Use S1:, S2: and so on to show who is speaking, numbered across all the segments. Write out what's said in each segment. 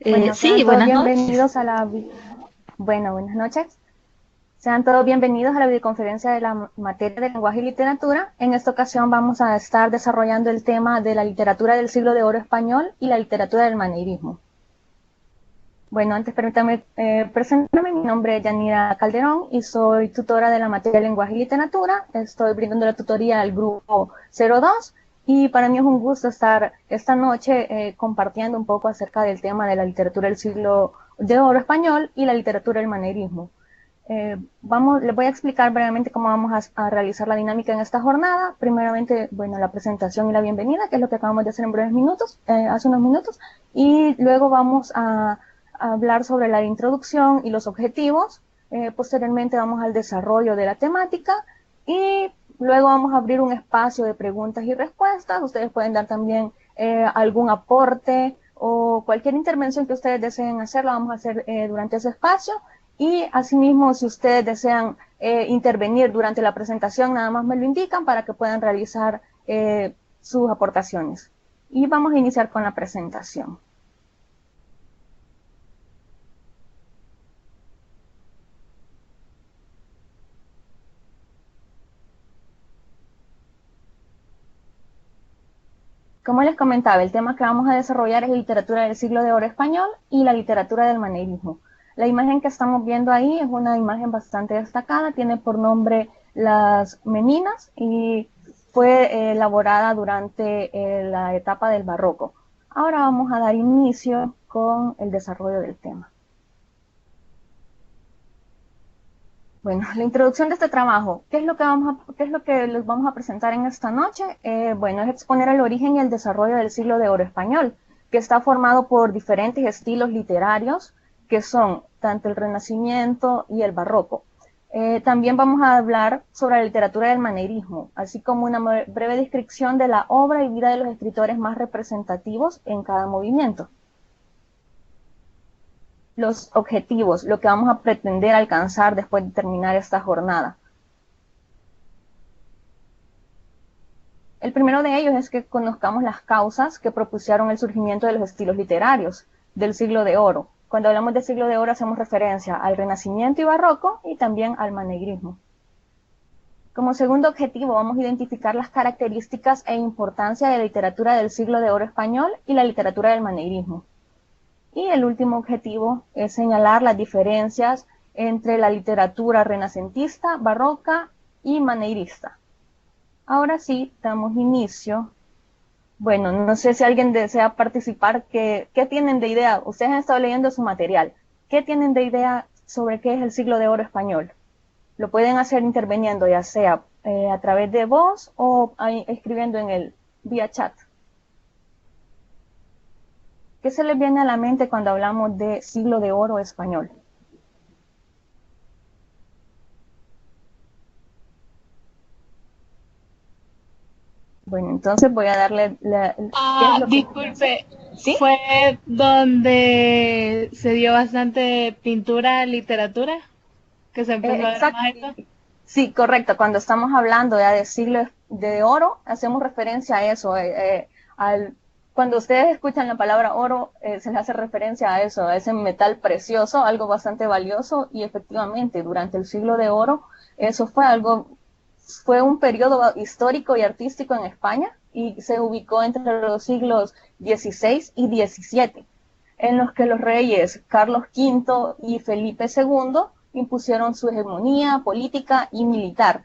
S1: Bueno,
S2: Sí,
S1: sean todos
S2: buenas noches.
S1: bienvenidos a buenas noches. Sean todos bienvenidos a la videoconferencia de la materia de lenguaje y literatura. En esta ocasión vamos a estar desarrollando el tema de la literatura del siglo de oro español y la literatura del maneirismo. Bueno, antes permítame presentarme. Mi nombre es Yanira Calderón y soy tutora de la materia de lenguaje y literatura. Estoy brindando la tutoría al grupo 02 y para mí es un gusto estar esta noche compartiendo un poco acerca del tema de la literatura del siglo de oro español y la literatura del maneirismo. Les voy a explicar brevemente cómo vamos a realizar la dinámica en esta jornada. Primeramente, bueno, la presentación y la bienvenida, que es lo que acabamos de hacer en breves minutos, hace unos minutos, y luego vamos a hablar sobre la introducción y los objetivos. Posteriormente vamos al desarrollo de la temática y luego vamos a abrir un espacio de preguntas y respuestas. Ustedes pueden dar también algún aporte o cualquier intervención que ustedes deseen hacer, la vamos a hacer durante ese espacio. Y asimismo, si ustedes desean intervenir durante la presentación, nada más me lo indican para que puedan realizar sus aportaciones. Y vamos a iniciar con la presentación. Como les comentaba, el tema que vamos a desarrollar es literatura del siglo de oro español y la literatura del maneirismo. La imagen que estamos viendo ahí es una imagen bastante destacada, tiene por nombre Las Meninas y fue elaborada durante la etapa del barroco. Ahora vamos a dar inicio con el desarrollo del tema. Bueno, la introducción de este trabajo, ¿qué es lo que les vamos a presentar en esta noche? Bueno, es exponer el origen y el desarrollo del siglo de oro español, que está formado por diferentes estilos literarios, que son tanto el Renacimiento y el Barroco. También vamos a hablar sobre la literatura del maneirismo, así como una breve descripción de la obra y vida de los escritores más representativos en cada movimiento. Los objetivos, lo que vamos a pretender alcanzar después de terminar esta jornada. El primero de ellos es que conozcamos las causas que propusieron el surgimiento de los estilos literarios del siglo de oro. Cuando hablamos de siglo de oro hacemos referencia al Renacimiento y Barroco y también al maneirismo. Como segundo objetivo vamos a identificar las características e importancia de la literatura del siglo de oro español y la literatura del maneirismo. Y el último objetivo es señalar las diferencias entre la literatura renacentista, barroca y maneirista. Ahora sí, damos inicio. Bueno, no sé si alguien desea participar. ¿Qué tienen de idea? Ustedes han estado leyendo su material. ¿Qué tienen de idea sobre qué es el siglo de oro español? Lo pueden hacer interviniendo, ya sea a través de voz o escribiendo en el vía chat. ¿Qué se les viene a la mente cuando hablamos de siglo de oro español? Bueno, entonces voy a darle ¿qué es lo que...
S2: Disculpe,
S1: ¿Sí?
S2: ¿fue donde se dio bastante pintura, literatura? Que se empezó a ver
S1: Exacto.
S2: más esto.
S1: Sí, correcto. Cuando estamos hablando ya de siglo de oro, hacemos referencia a eso. Cuando ustedes escuchan la palabra oro, se les hace referencia a eso, a ese metal precioso, algo bastante valioso. Y efectivamente, durante el siglo de oro, eso fue un periodo histórico y artístico en España y se ubicó entre los siglos XVI y XVII, en los que los reyes Carlos V y Felipe II impusieron su hegemonía política y militar.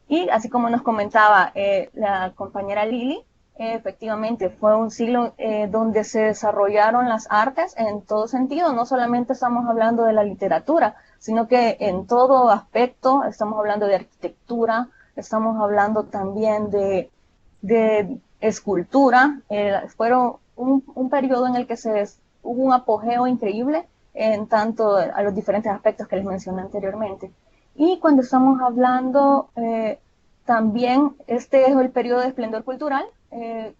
S1: Y así como nos comentaba la compañera Lili, efectivamente fue un siglo donde se desarrollaron las artes en todo sentido. No solamente estamos hablando de la literatura, sino que en todo aspecto estamos hablando de arquitectura, estamos hablando también de escultura. Fueron un periodo en el que hubo un apogeo increíble en tanto a los diferentes aspectos que les mencioné anteriormente. Y cuando estamos hablando también, este es el periodo de esplendor cultural,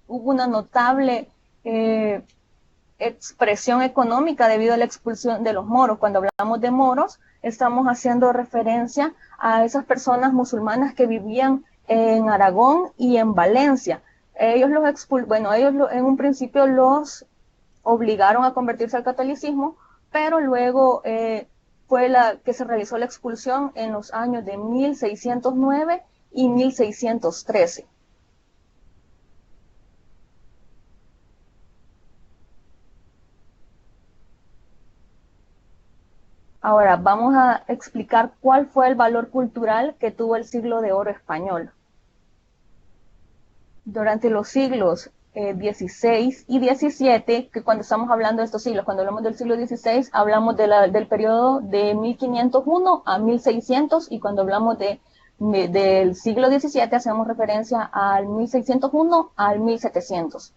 S1: hubo una notable expresión económica debido a la expulsión de los moros. Cuando hablamos de moros, estamos haciendo referencia a esas personas musulmanas que vivían en Aragón y en Valencia. Ellos en un principio los obligaron a convertirse al catolicismo, pero luego fue la que se realizó la expulsión en los años de 1609 y 1613. Ahora vamos a explicar cuál fue el valor cultural que tuvo el siglo de oro español. Durante los siglos XVI y XVII, que cuando estamos hablando de estos siglos, cuando hablamos del siglo XVI, hablamos del periodo de 1501 a 1600, y cuando hablamos del siglo XVII hacemos referencia al 1601 al 1700.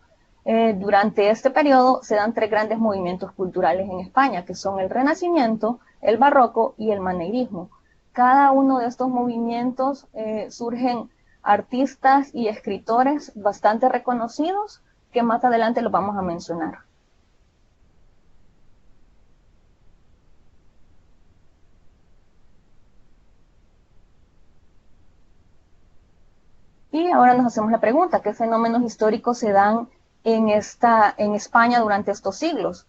S1: Durante este periodo se dan tres grandes movimientos culturales en España, que son el Renacimiento, el Barroco y el Maneirismo. Cada uno de estos movimientos surgen artistas y escritores bastante reconocidos, que más adelante los vamos a mencionar. Y ahora nos hacemos la pregunta, ¿qué fenómenos históricos se dan en España durante estos siglos?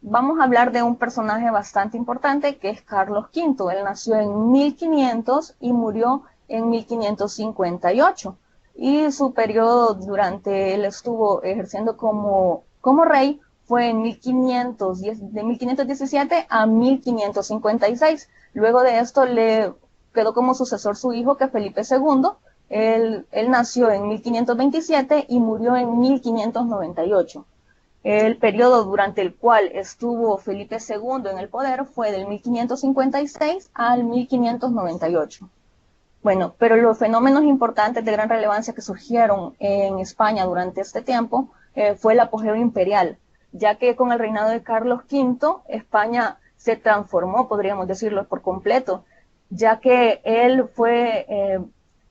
S1: Vamos a hablar de un personaje bastante importante, que es Carlos V. Él nació en 1500 y murió en 1558. Y su periodo durante él estuvo ejerciendo como rey fue en 1510, de 1517 a 1556. Luego de esto le quedó como sucesor su hijo, que es Felipe II. Él nació en 1527 y murió en 1598. El periodo durante el cual estuvo Felipe II en el poder fue del 1556 al 1598. Bueno, pero los fenómenos importantes de gran relevancia que surgieron en España durante este tiempo fue el apogeo imperial, ya que con el reinado de Carlos V, España se transformó, podríamos decirlo, por completo, ya que él fue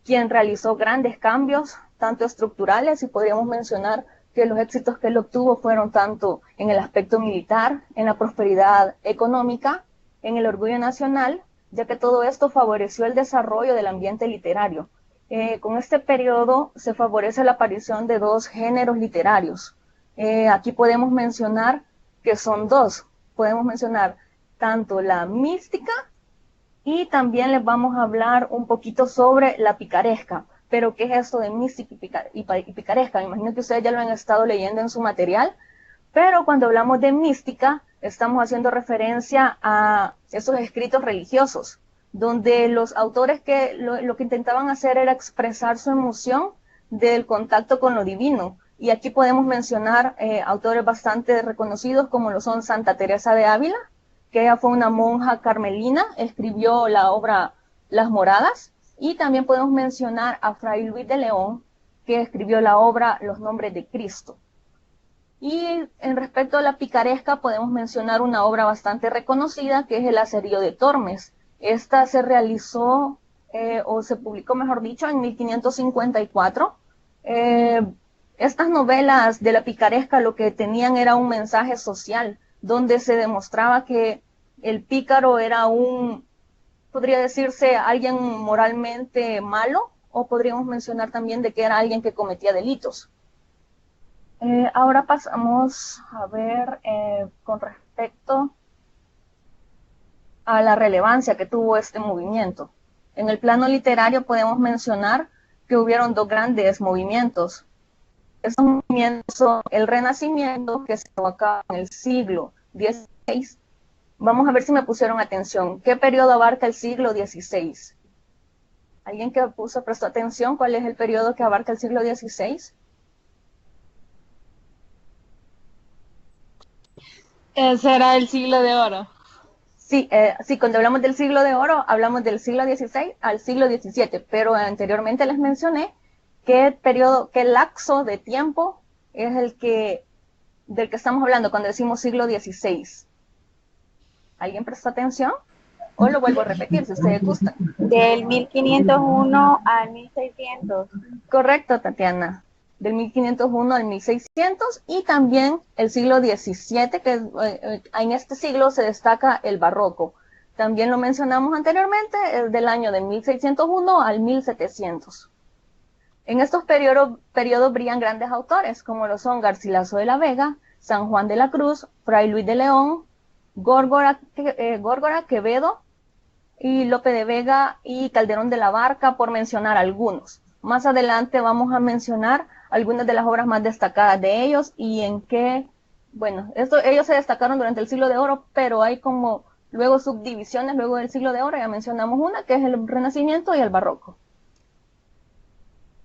S1: quien realizó grandes cambios, tanto estructurales, y podríamos mencionar que los éxitos que él obtuvo fueron tanto en el aspecto militar, en la prosperidad económica, en el orgullo nacional, ya que todo esto favoreció el desarrollo del ambiente literario. Con este periodo se favorece la aparición de dos géneros literarios. Aquí podemos mencionar que son dos. Podemos mencionar tanto la mística, y también les vamos a hablar un poquito sobre la picaresca. Pero, ¿qué es esto de mística y picaresca? Me imagino que ustedes ya lo han estado leyendo en su material, pero cuando hablamos de mística, estamos haciendo referencia a esos escritos religiosos, donde los autores lo que intentaban hacer era expresar su emoción del contacto con lo divino. Y aquí podemos mencionar autores bastante reconocidos, como lo son Santa Teresa de Ávila, que ella fue una monja carmelina, escribió la obra Las Moradas, y también podemos mencionar a Fray Luis de León, que escribió la obra Los Nombres de Cristo. Y en respecto a la picaresca, podemos mencionar una obra bastante reconocida, que es El Aserío de Tormes. Esta se realizó, o se publicó, mejor dicho, en 1554. Estas novelas de la picaresca lo que tenían era un mensaje social, donde se demostraba que el pícaro era podría decirse, alguien moralmente malo, o podríamos mencionar también de que era alguien que cometía delitos. Ahora pasamos a ver con respecto a la relevancia que tuvo este movimiento. En el plano literario podemos mencionar que hubieron dos grandes movimientos. Estos movimientos son el Renacimiento, que se llevó a cabo en el siglo XVI. Vamos a ver si me pusieron atención. ¿Qué periodo abarca el siglo XVI? ¿Alguien que prestó atención? ¿Cuál es el periodo que abarca el siglo XVI?
S2: Ese era el siglo de oro.
S1: Sí, cuando hablamos del siglo de oro, hablamos del siglo XVI al siglo XVII, pero anteriormente les mencioné qué lapso de tiempo es del que estamos hablando cuando decimos siglo XVI. ¿Alguien prestó atención? O lo vuelvo a repetir, si ustedes gustan.
S3: Del 1501 al 1600.
S1: Correcto, Tatiana. Del 1501 al 1600, y también el siglo XVII, que en este siglo se destaca el barroco. También lo mencionamos anteriormente, es del año de 1601 al 1700. En estos periodos brillan grandes autores, como lo son Garcilaso de la Vega, San Juan de la Cruz, Fray Luis de León, Górgora Quevedo, y Lope de Vega y Calderón de la Barca, por mencionar algunos. Más adelante vamos a mencionar algunas de las obras más destacadas de ellos y en qué, bueno, ellos se destacaron durante el Siglo de Oro, pero hay como luego subdivisiones luego del Siglo de Oro. Ya mencionamos una, que es el Renacimiento y el Barroco.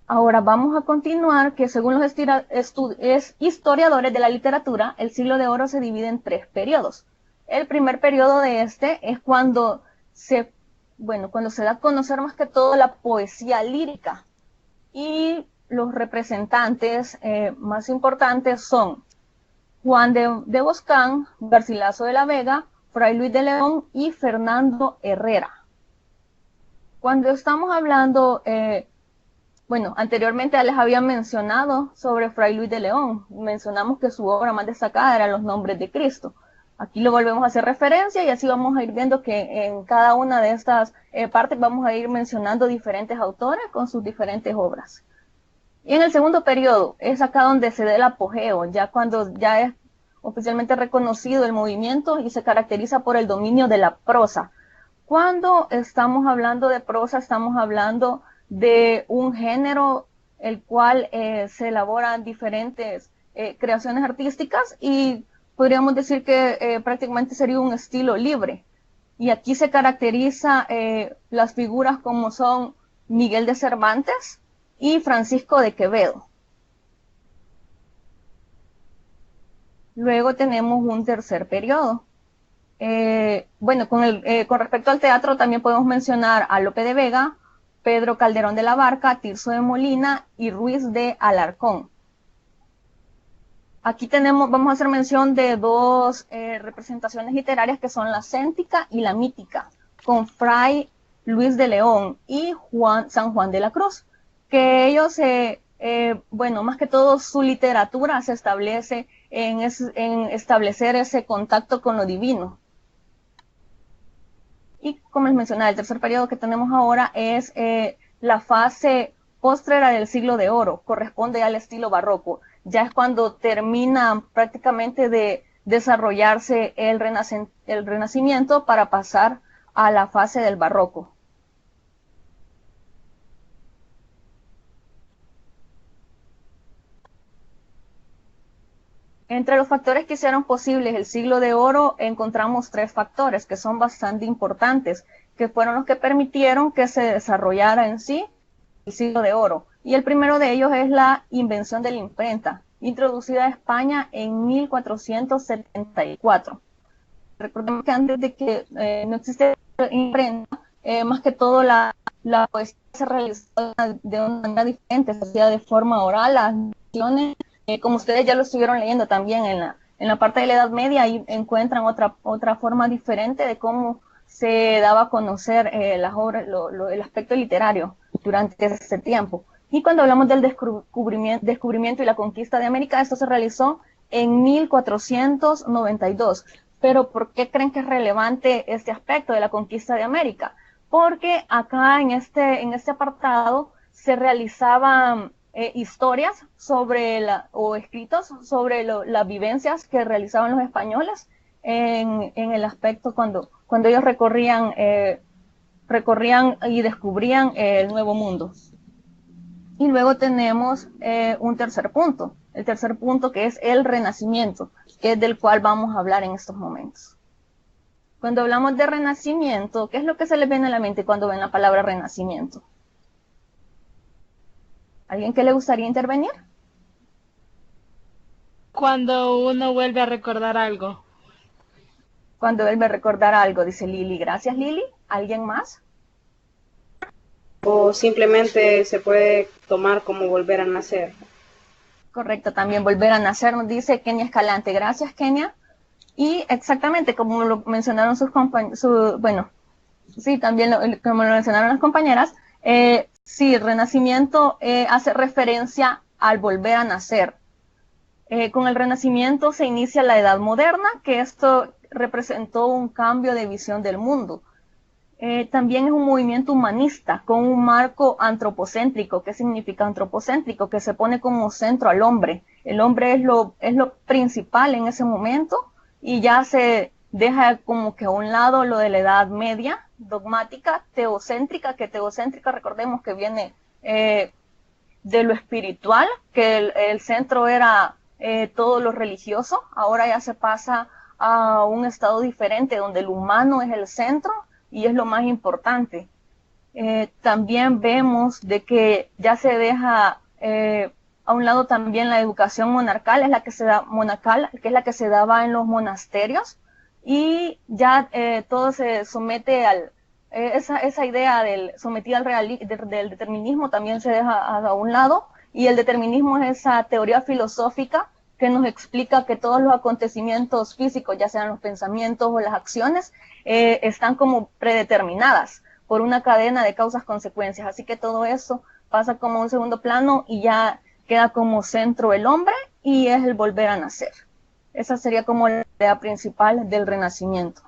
S1: Ahora vamos a continuar, que según los historiadores de la literatura, el Siglo de Oro se divide en 3 periodos. El primer periodo de este es cuando se da a conocer más que todo la poesía lírica, y los representantes más importantes son Juan de Boscán, Garcilaso de la Vega, Fray Luis de León y Fernando Herrera. Cuando estamos hablando, anteriormente ya les había mencionado sobre Fray Luis de León. Mencionamos que su obra más destacada era Los Nombres de Cristo. Aquí lo volvemos a hacer referencia y así vamos a ir viendo que en cada una de estas partes vamos a ir mencionando diferentes autores con sus diferentes obras. Y en el segundo periodo es acá donde se da el apogeo, ya cuando ya es oficialmente reconocido el movimiento y se caracteriza por el dominio de la prosa. Cuando estamos hablando de prosa, estamos hablando de un género el cual se elaboran diferentes creaciones artísticas, y podríamos decir que prácticamente sería un estilo libre. Y aquí se caracteriza las figuras como son Miguel de Cervantes y Francisco de Quevedo. Luego tenemos un tercer periodo. Con respecto al teatro también podemos mencionar a Lope de Vega, Pedro Calderón de la Barca, Tirso de Molina y Ruiz de Alarcón. Aquí vamos a hacer mención de 2 representaciones literarias que son la céntica y la mítica, con Fray Luis de León y San Juan de la Cruz, que ellos, más que todo su literatura se establece en establecer ese contacto con lo divino. Y como les mencionaba, el tercer periodo que tenemos ahora es la fase póstrera del Siglo de Oro, corresponde al estilo barroco. Ya es cuando termina prácticamente de desarrollarse el Renacimiento para pasar a la fase del Barroco. Entre los factores que hicieron posibles el Siglo de Oro encontramos 3 factores que son bastante importantes, que fueron los que permitieron que se desarrollara en sí el Siglo de Oro. Y el primero de ellos es la invención de la imprenta, introducida a España en 1474. Recordemos que antes de que no existiera la imprenta, más que todo la poesía se realizaba de una manera diferente, se hacía de forma oral, las canciones, como ustedes ya lo estuvieron leyendo también en la parte de la Edad Media, ahí encuentran otra forma diferente de cómo se daba a conocer las obras, el aspecto literario durante ese tiempo. Y cuando hablamos del descubrimiento y la conquista de América, esto se realizó en 1492. Pero ¿por qué creen que es relevante este aspecto de la conquista de América? Porque acá en este apartado se realizaban historias o escritos sobre las vivencias que realizaban los españoles en el aspecto cuando ellos recorrían y descubrían el Nuevo Mundo. Y luego tenemos un tercer punto, el tercer punto, que es el Renacimiento, que es del cual vamos a hablar en estos momentos. Cuando hablamos de Renacimiento, ¿qué es lo que se les viene a la mente cuando ven la palabra Renacimiento? ¿Alguien que le gustaría intervenir?
S2: Cuando uno vuelve a recordar algo.
S1: Cuando vuelve a recordar algo, dice Lili. Gracias, Lili. ¿Alguien más?
S4: O simplemente se puede tomar como volver a nacer.
S1: Correcto, también volver a nacer, nos dice Kenia Escalante. Gracias, Kenia. Y exactamente como lo mencionaron como lo mencionaron las compañeras, sí, el Renacimiento hace referencia al volver a nacer. Con el Renacimiento se inicia la Edad Moderna, que esto representó un cambio de visión del mundo. también es un movimiento humanista con un marco antropocéntrico. ¿Qué significa antropocéntrico? Que se pone como centro al hombre. El hombre es lo principal en ese momento y ya se deja como que a un lado lo de la Edad Media, dogmática, teocéntrica, que teocéntrica recordemos que viene de lo espiritual, que el centro era todo lo religioso. Ahora ya se pasa a un estado diferente donde el humano es el centro y es lo más importante. También vemos de que ya se deja a un lado también la educación monarcal, es la que se da monacal, que es la que se daba en los monasterios, y ya todo se somete al esa idea del sometida del determinismo también se deja a un lado, y el determinismo es esa teoría filosófica que nos explica que todos los acontecimientos físicos, ya sean los pensamientos o las acciones, están como predeterminadas por una cadena de causas-consecuencias. Así que todo eso pasa como un segundo plano y ya queda como centro el hombre y es el volver a nacer. Esa sería como la idea principal del Renacimiento.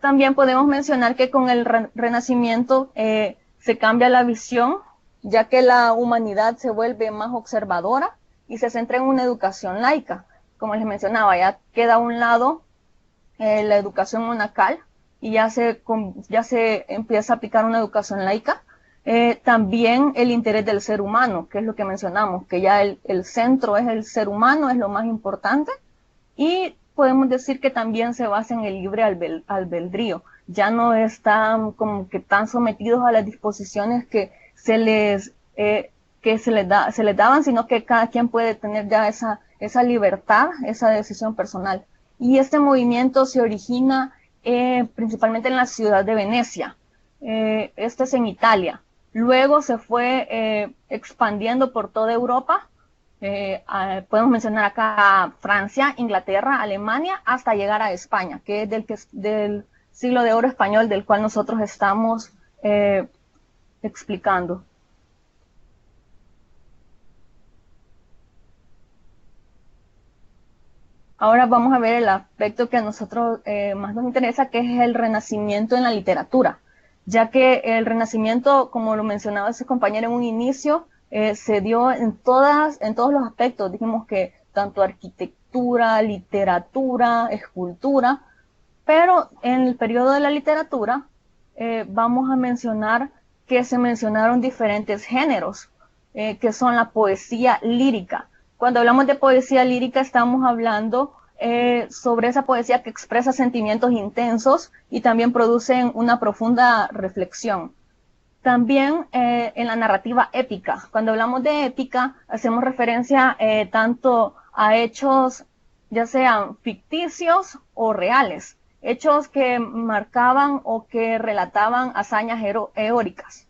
S1: También podemos mencionar que con el Renacimiento se cambia la visión, ya que la humanidad se vuelve más observadora y se centra en una educación laica. Como les mencionaba, ya queda a un lado la educación monacal y ya se empieza a aplicar una educación laica. También el interés del ser humano, que es lo que mencionamos, que ya el centro es el ser humano, es lo más importante, y podemos decir que también se basa en el libre albedrío. Ya no están como que tan sometidos a las disposiciones que se les daban, sino que cada quien puede tener ya esa libertad, esa decisión personal. Y este movimiento se origina principalmente en la ciudad de Venecia. Este es en Italia. Luego se fue expandiendo por toda Europa. Podemos mencionar acá Francia, Inglaterra, Alemania, hasta llegar a España, que es del siglo de oro español del cual nosotros estamos explicando. Ahora vamos a ver el aspecto que a nosotros más nos interesa, que es el Renacimiento en la literatura, ya que el Renacimiento, como lo mencionaba ese compañero en un inicio, se dio en todos los aspectos. Dijimos que tanto arquitectura, literatura, escultura, pero en el periodo de la literatura vamos a mencionar que se mencionaron diferentes géneros, que son la poesía lírica. Cuando hablamos de poesía lírica estamos hablando sobre esa poesía que expresa sentimientos intensos y también producen una profunda reflexión. También en la narrativa épica. Cuando hablamos de épica hacemos referencia tanto a hechos ya sean ficticios o reales, hechos que marcaban o que relataban hazañas heroicas.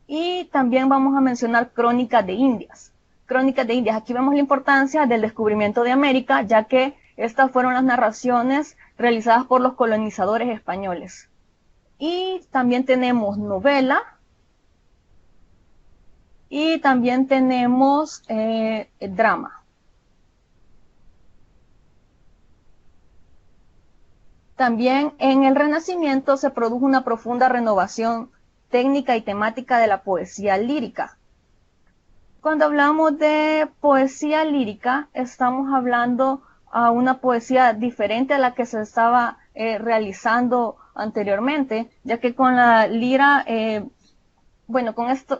S1: Y también vamos a mencionar crónicas de Indias. Crónicas de Indias, aquí vemos la importancia del descubrimiento de América, ya que estas fueron las narraciones realizadas por los colonizadores españoles. Y también tenemos novela, y también tenemos drama. También en el Renacimiento se produjo una profunda renovación técnica y temática de la poesía lírica. Cuando hablamos de poesía lírica, estamos hablando a una poesía diferente a la que se estaba realizando anteriormente, ya que con la lira,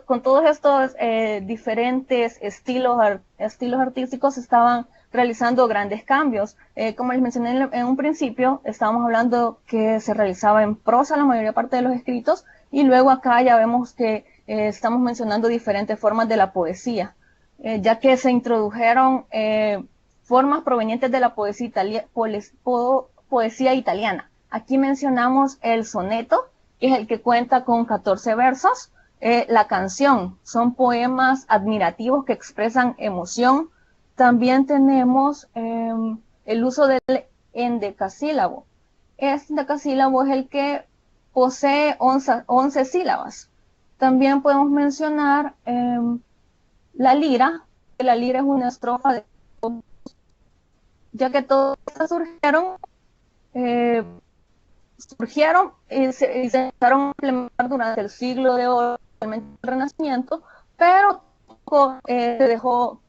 S1: con todos estos diferentes estilos artísticos se estaban realizando grandes cambios. Como les mencioné en un principio, estábamos hablando que se realizaba en prosa la mayoría parte de los escritos, y luego acá ya vemos que estamos mencionando diferentes formas de la poesía, ya que se introdujeron formas provenientes de la poesía italiana. Aquí mencionamos el soneto, que es el que cuenta con 14 versos. La canción, son poemas admirativos que expresan emoción. También tenemos el uso del endecasílabo. Este endecasílabo es el que posee 11 sílabas. También podemos mencionar la lira, que la lira es una estrofa de, ya que todas surgieron eh, surgieron y se empezaron a implementar durante el siglo de oro, el Renacimiento, pero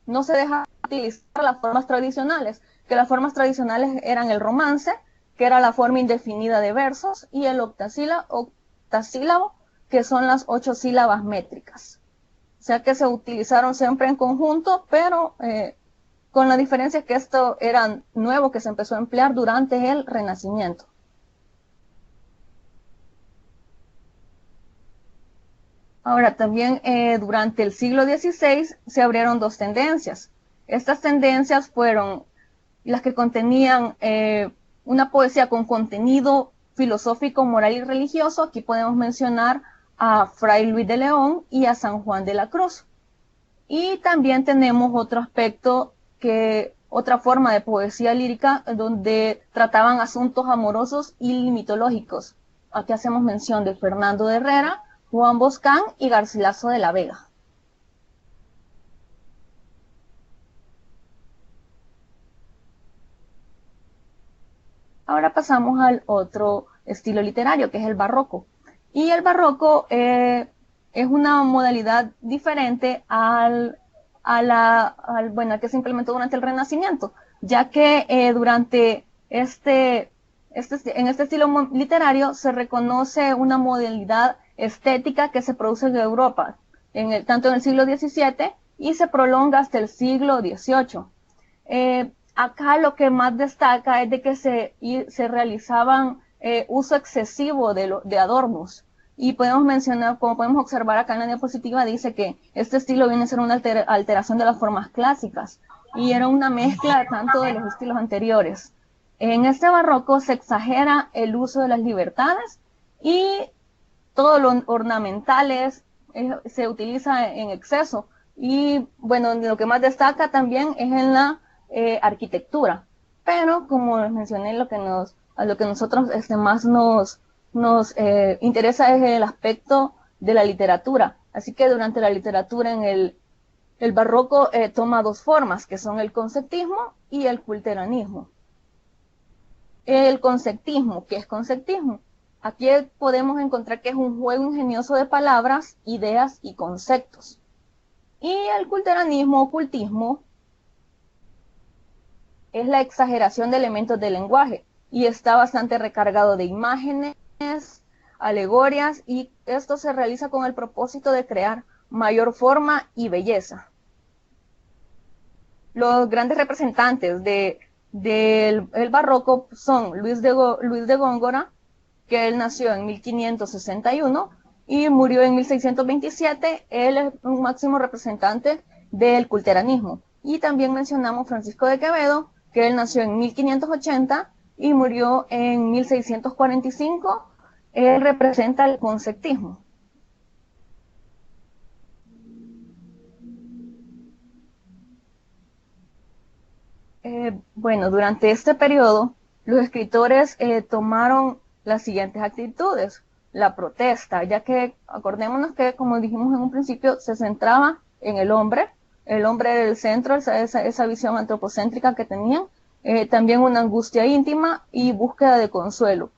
S1: no se deja utilizar las formas tradicionales, que las formas tradicionales eran el romance, que era la forma indefinida de versos, y el octasílabo, que son las 8 sílabas métricas. O sea que se utilizaron siempre en conjunto, pero con la diferencia que esto era nuevo, que se empezó a emplear durante el Renacimiento. Ahora, también durante el siglo XVI se abrieron dos tendencias. Estas tendencias fueron las que contenían una poesía con contenido filosófico, moral y religioso. Aquí podemos mencionar a Fray Luis de León y a San Juan de la Cruz. Y también tenemos otro aspecto, otra forma de poesía lírica donde trataban asuntos amorosos y mitológicos. Aquí hacemos mención de Fernando de Herrera, Juan Boscán y Garcilaso de la Vega. Ahora pasamos al otro estilo literario, que es el barroco. Y el barroco es una modalidad diferente al que se implementó durante el Renacimiento, ya que durante en este estilo literario se reconoce una modalidad estética que se produce en Europa, tanto en el siglo XVII y se prolonga hasta el siglo XVIII. Acá lo que más destaca es de que se realizaban uso excesivo de adornos. Y podemos mencionar, como podemos observar acá en la diapositiva, dice que este estilo viene a ser una alteración de las formas clásicas y era una mezcla tanto de los estilos anteriores. En este barroco se exagera el uso de las libertades y todo lo ornamentales se utiliza en exceso. Y bueno, lo que más destaca también es en la arquitectura. Pero como les mencioné, a lo que nosotros más nos interesa es el aspecto de la literatura. Así que durante la literatura el barroco toma dos formas, que son el conceptismo y el culteranismo. El conceptismo, ¿qué es conceptismo? Aquí podemos encontrar que es un juego ingenioso de palabras, ideas y conceptos. Y el culteranismo, ocultismo, es la exageración de elementos del lenguaje y está bastante recargado de imágenes, alegorias, y esto se realiza con el propósito de crear mayor forma y belleza. Los grandes representantes del barroco son Luis de Góngora, que él nació en 1561 y murió en 1627. Él es un máximo representante del culteranismo. Y también mencionamos Francisco de Quevedo, que él nació en 1580 y murió en 1645. Él representa el conceptismo. Bueno, durante este periodo, los escritores tomaron las siguientes actitudes. La protesta, ya que acordémonos que, como dijimos en un principio, se centraba en el hombre del centro, esa visión antropocéntrica que tenían, también una angustia íntima y búsqueda de consuelo.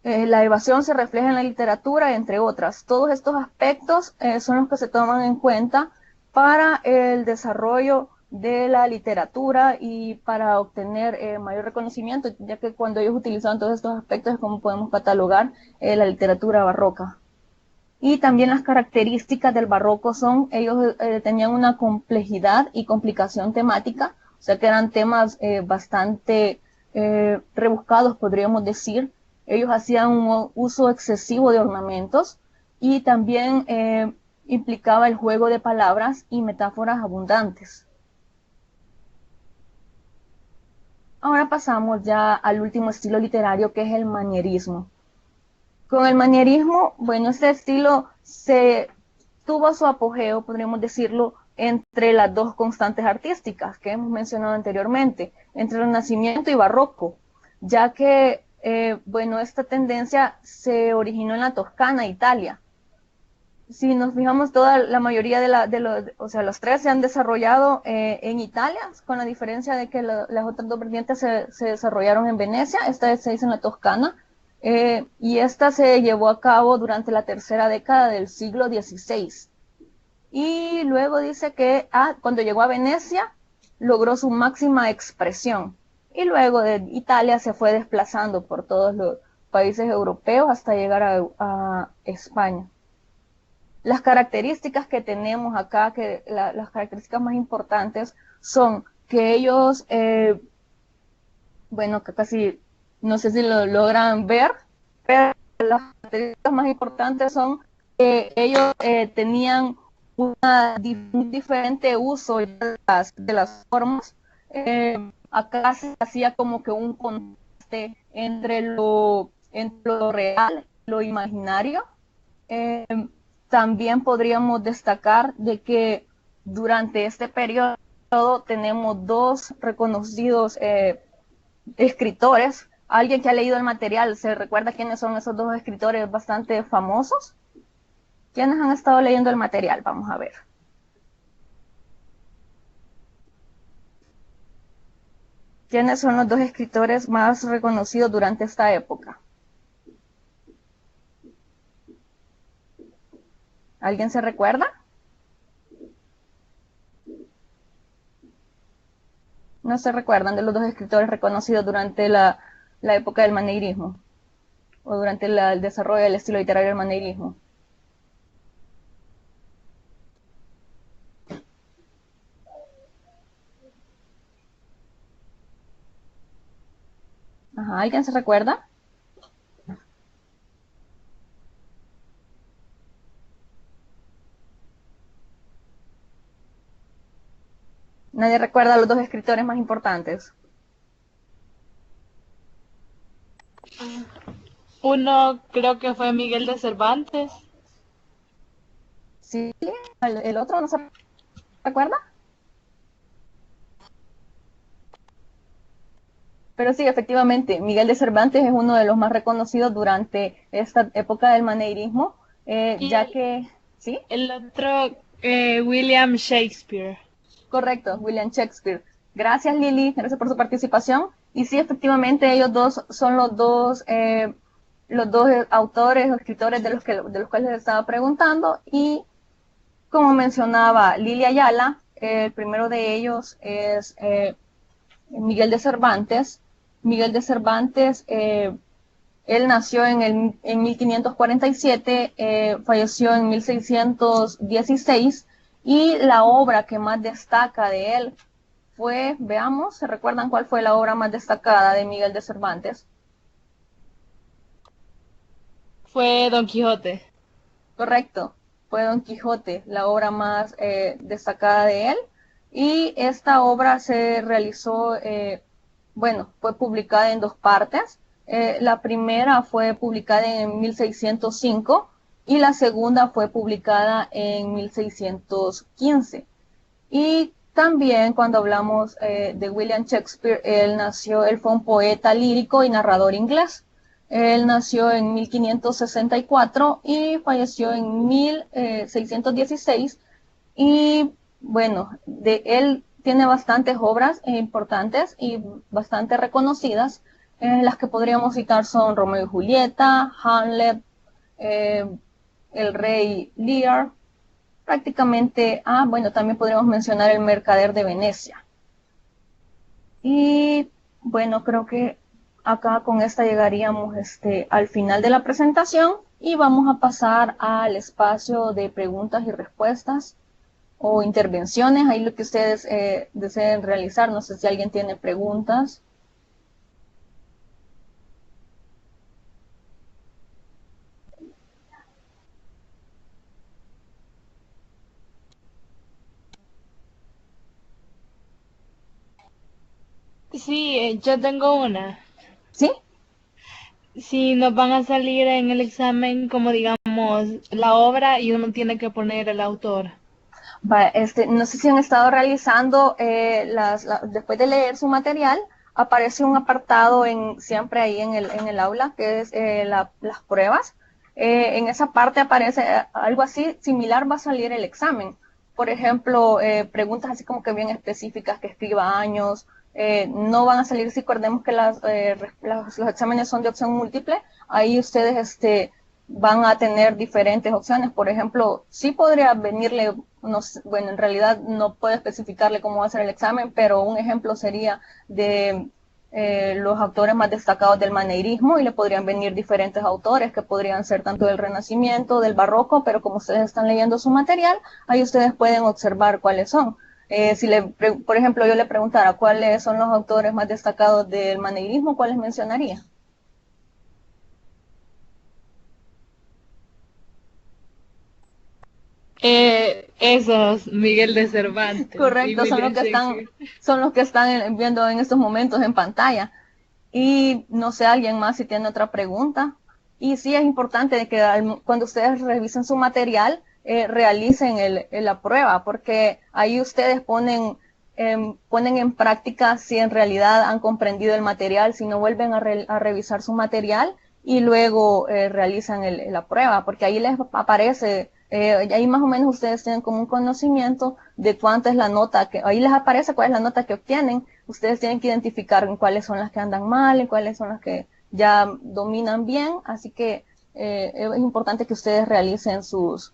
S1: La evasión se refleja en la literatura, entre otras. Todos estos aspectos son los que se toman en cuenta para el desarrollo de la literatura y para obtener mayor reconocimiento, ya que cuando ellos utilizaban todos estos aspectos es como podemos catalogar la literatura barroca. Y también las características del barroco son, ellos tenían una complejidad y complicación temática, o sea que eran temas bastante rebuscados, podríamos decir. Ellos hacían un uso excesivo de ornamentos y también implicaba el juego de palabras y metáforas abundantes. Ahora pasamos ya al último estilo literario, que es el manierismo. Con el manierismo, bueno, este estilo tuvo su apogeo, podríamos decirlo, entre las dos constantes artísticas que hemos mencionado anteriormente, entre el Renacimiento y Barroco, ya que, bueno, esta tendencia se originó en la Toscana, Italia. si nos fijamos, toda la mayoría o sea, los tres se han desarrollado en Italia, con la diferencia de que las otras dos vertientes se desarrollaron en Venecia. Esta se hizo en la Toscana, y esta se llevó a cabo durante la tercera década del siglo XVI. Y luego dice que cuando llegó a Venecia, logró su máxima expresión. Y luego de Italia se fue desplazando por todos los países europeos hasta llegar a España. Las características que tenemos acá, las características más importantes son que ellos, bueno, que casi no sé si lo logran ver, pero las características más importantes son que ellos tenían un diferente uso de las formas. Acá se hacía como que un contraste entre lo real y lo imaginario. También podríamos destacar de que durante este periodo tenemos dos reconocidos escritores. Alguien que ha leído el material, ¿se recuerda quiénes son esos dos escritores bastante famosos? ¿Quiénes han estado leyendo el material? Vamos a ver. ¿Quiénes son los dos escritores más reconocidos durante esta época? ¿Alguien se recuerda? ¿No se recuerdan de los dos escritores reconocidos durante la época del maneirismo? O durante el desarrollo del estilo literario del maneirismo. Ajá, ¿alguien se recuerda? ¿Nadie recuerda a los dos escritores más importantes?
S2: Uno creo que fue Miguel de Cervantes.
S1: Sí, el otro no se recuerda. Pero sí, efectivamente, Miguel de Cervantes es uno de los más reconocidos durante esta época del maneirismo, ya que, ¿sí?
S2: El otro, William Shakespeare.
S1: Correcto, William Shakespeare. Gracias, Lili, gracias por su participación. Y sí, efectivamente, ellos dos son los dos autores o escritores de los cuales les estaba preguntando. Y como mencionaba Lili Ayala, el primero de ellos es Miguel de Cervantes. Miguel de Cervantes, él nació en 1547, falleció en 1616, y la obra que más destaca de él fue, veamos, ¿se recuerdan cuál fue la obra más destacada de Miguel de Cervantes?
S2: Fue Don Quijote.
S1: Correcto, fue Don Quijote, la obra más destacada de él. Y esta obra se realizó, bueno, fue publicada en dos partes. La primera fue publicada en 1605 y la segunda fue publicada en 1615. Y también cuando hablamos de William Shakespeare, él fue un poeta lírico y narrador inglés. Él nació en 1564 y falleció en 1616. Y bueno, él tiene bastantes obras importantes y bastante reconocidas. Las que podríamos citar son Romeo y Julieta, Hamlet, El Rey Lear, prácticamente, bueno, también podríamos mencionar El Mercader de Venecia. Y bueno, creo que acá con esta llegaríamos al final de la presentación y vamos a pasar al espacio de preguntas y respuestas o intervenciones, ahí lo que ustedes deseen realizar. No sé si alguien tiene preguntas.
S2: Sí, yo tengo una.
S1: ¿Sí?
S2: Si nos van a salir en el examen, como digamos, la obra y uno tiene que poner el autor.
S1: No sé si han estado realizando, después de leer su material, aparece un apartado siempre ahí en el aula, que es las pruebas. En esa parte aparece algo así similar, va a salir el examen. Por ejemplo, preguntas así como que bien específicas, que escriba años, no van a salir, si recordemos que los exámenes son de opción múltiple, ahí ustedes van a tener diferentes opciones. Por ejemplo, sí podría venirle, no sé, bueno, en realidad no puedo especificarle cómo va a ser el examen, pero un ejemplo sería de los autores más destacados del maneirismo, y le podrían venir diferentes autores que podrían ser tanto del Renacimiento, del Barroco, pero como ustedes están leyendo su material, ahí ustedes pueden observar cuáles son. Por ejemplo, yo le preguntara cuáles son los autores más destacados del maneirismo, ¿cuáles mencionaría?
S2: Esos, Miguel de Cervantes y
S1: Correcto,
S2: William Shakespeare.
S1: son los que están viendo en estos momentos en pantalla. Y no sé, alguien más si tiene otra pregunta. Y sí es importante que cuando ustedes revisen su material, realicen la prueba, porque ahí ustedes ponen en práctica si en realidad han comprendido el material, si no vuelven a revisar su material y luego realizan la prueba, porque ahí les aparece, ahí más o menos ustedes tienen como un conocimiento de cuánta es la nota, ahí les aparece cuál es la nota que obtienen. Ustedes tienen que identificar en cuáles son las que andan mal, en cuáles son las que ya dominan bien, así que es importante que ustedes realicen sus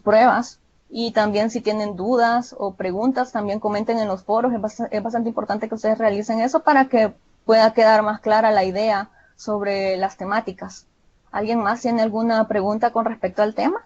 S1: pruebas. Y también si tienen dudas o preguntas, también comenten en los foros. Es bastante importante que ustedes realicen eso para que pueda quedar más clara la idea sobre las temáticas. ¿Alguien más tiene alguna pregunta con respecto al tema?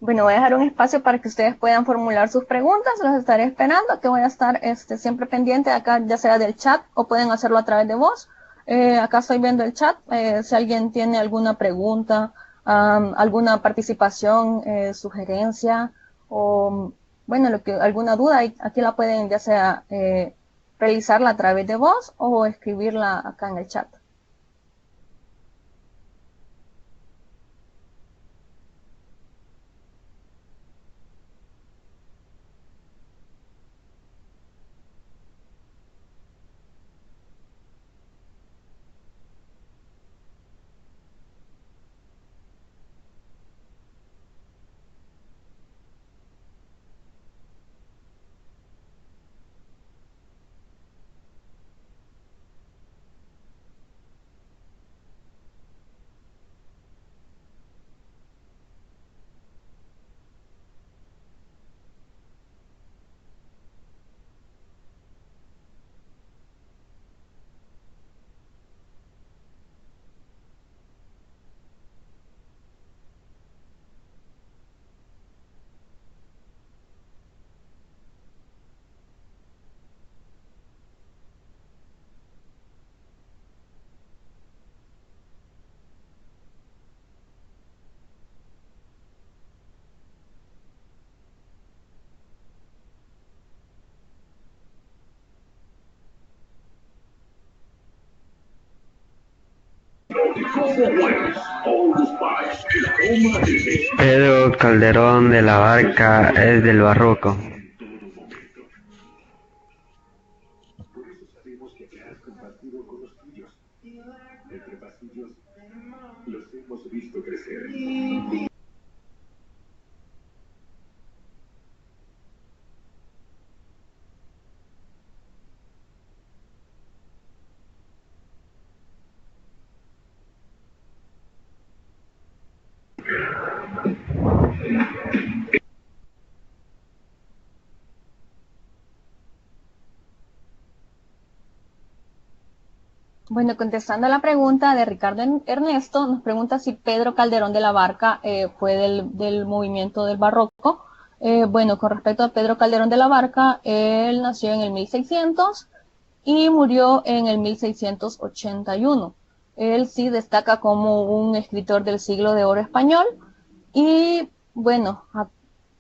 S1: Bueno, voy a dejar un espacio para que ustedes puedan formular sus preguntas. Los estaré esperando, que voy a estar siempre pendiente acá, ya sea del chat o pueden hacerlo a través de voz. Acá estoy viendo el chat. Si alguien tiene alguna pregunta, alguna participación, sugerencia o, bueno, alguna duda, aquí la pueden ya sea realizarla a través de voz o escribirla acá en el chat.
S5: Pedro Calderón de la Barca es del Barroco.
S1: Bueno, contestando a la pregunta de Ricardo Ernesto, nos pregunta si Pedro Calderón de la Barca fue del movimiento del Barroco. Bueno, con respecto a Pedro Calderón de la Barca, él nació en el 1600 y murió en el 1681. Él sí destaca como un escritor del siglo de oro español y, bueno,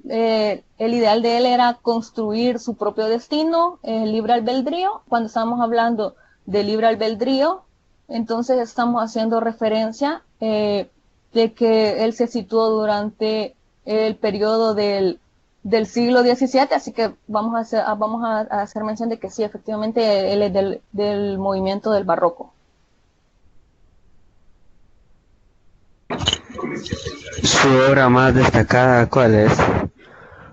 S1: el ideal de él era construir su propio destino, libre albedrío. Cuando estamos hablando de libre albedrío, entonces estamos haciendo referencia de que él se situó durante el periodo del siglo XVII, así que vamos a hacer mención de que sí, efectivamente, él es del movimiento del barroco.
S5: ¿Su obra más destacada cuál es?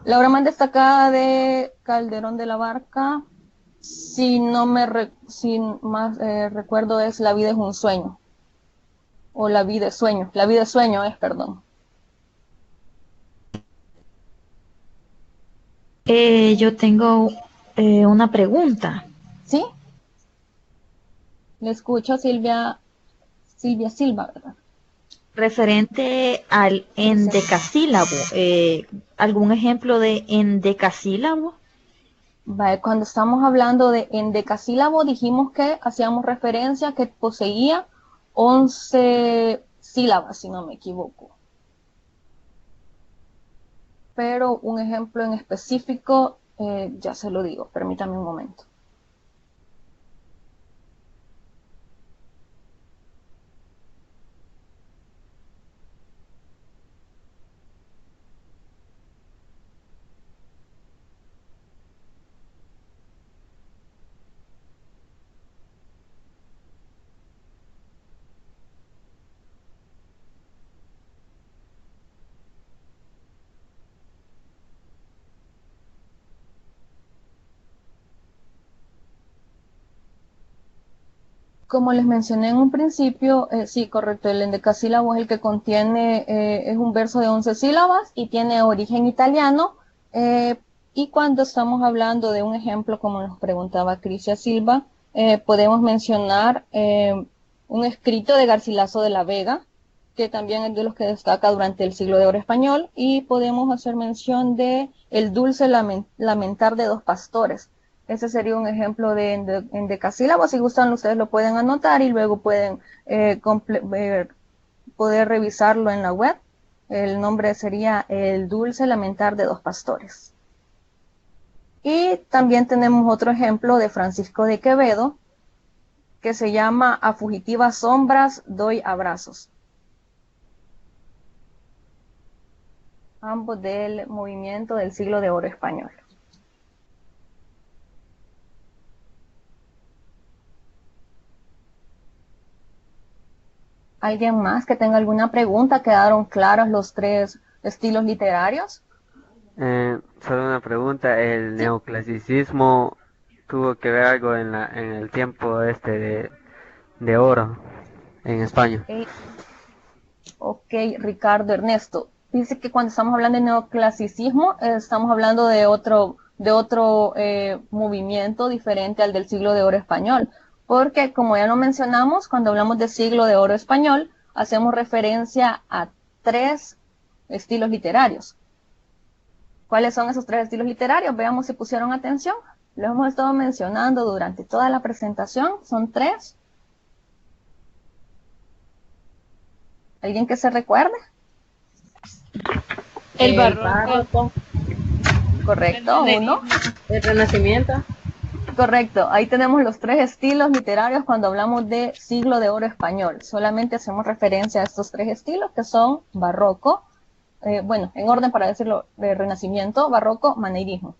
S1: La obra más destacada de Calderón de la Barca, si más recuerdo, es La vida es un sueño, o La vida es sueño, La vida es sueño es, perdón.
S6: Yo tengo una pregunta.
S1: ¿Sí? Le escucho, Silvia Silva, ¿verdad?
S6: Referente al endecasílabo, ¿algún ejemplo de endecasílabo?
S1: Vale, cuando estamos hablando de endecasílabo, dijimos que hacíamos referencia a que poseía 11 sílabas, si no me equivoco. Pero un ejemplo en específico, ya se lo digo, permítame un momento. Como les mencioné en un principio, sí, correcto, el endecasílabo es el que contiene, es un verso de 11 sílabas y tiene origen italiano. Y cuando estamos hablando de un ejemplo, como nos preguntaba Crisia Silva, podemos mencionar un escrito de Garcilaso de la Vega, que también es de los que destaca durante el siglo de oro español, y podemos hacer mención de El dulce lamentar de dos pastores. Ese sería un ejemplo de endecasílabo. Si gustan, ustedes lo pueden anotar y luego pueden poder revisarlo en la web. El nombre sería El dulce lamentar de dos pastores. Y también tenemos otro ejemplo de Francisco de Quevedo, que se llama A fugitivas sombras doy abrazos. Ambos del movimiento del siglo de oro español. ¿Alguien más que tenga alguna pregunta? ¿Quedaron claros los tres estilos literarios?
S5: Solo una pregunta, ¿el neoclasicismo tuvo que ver algo en el tiempo de oro en España?
S1: Ok, Ricardo Ernesto. Dice que cuando estamos hablando de neoclasicismo, estamos hablando de otro movimiento diferente al del siglo de oro español. Porque, como ya lo mencionamos, cuando hablamos de siglo de oro español, hacemos referencia a tres estilos literarios. ¿Cuáles son esos tres estilos literarios? Veamos si pusieron atención. Los hemos estado mencionando durante toda la presentación. Son tres. ¿Alguien que se recuerde?
S2: El barroco.
S1: Correcto, uno.
S4: El Renacimiento.
S1: Correcto, ahí tenemos los tres estilos literarios cuando hablamos de siglo de oro español. Solamente hacemos referencia a estos tres estilos que son barroco, bueno, en orden para decirlo, de Renacimiento, barroco, maneirismo.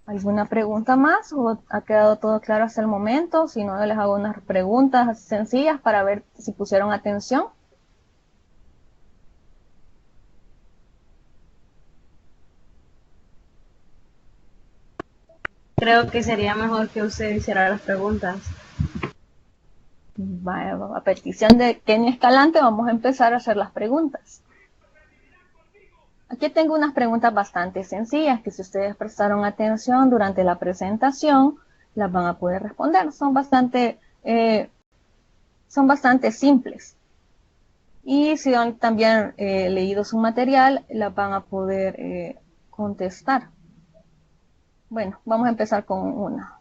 S1: ¿Alguna pregunta más o ha quedado todo claro hasta el momento? Si no, les hago unas preguntas sencillas para ver si pusieron atención.
S4: Creo que sería mejor que usted hiciera las preguntas.
S1: A petición de Kenny Escalante, vamos a empezar a hacer las preguntas. Aquí tengo unas preguntas bastante sencillas que si ustedes prestaron atención durante la presentación, las van a poder responder. Son bastante simples. Y si han también leído su material, las van a poder contestar. Bueno, vamos a empezar con una.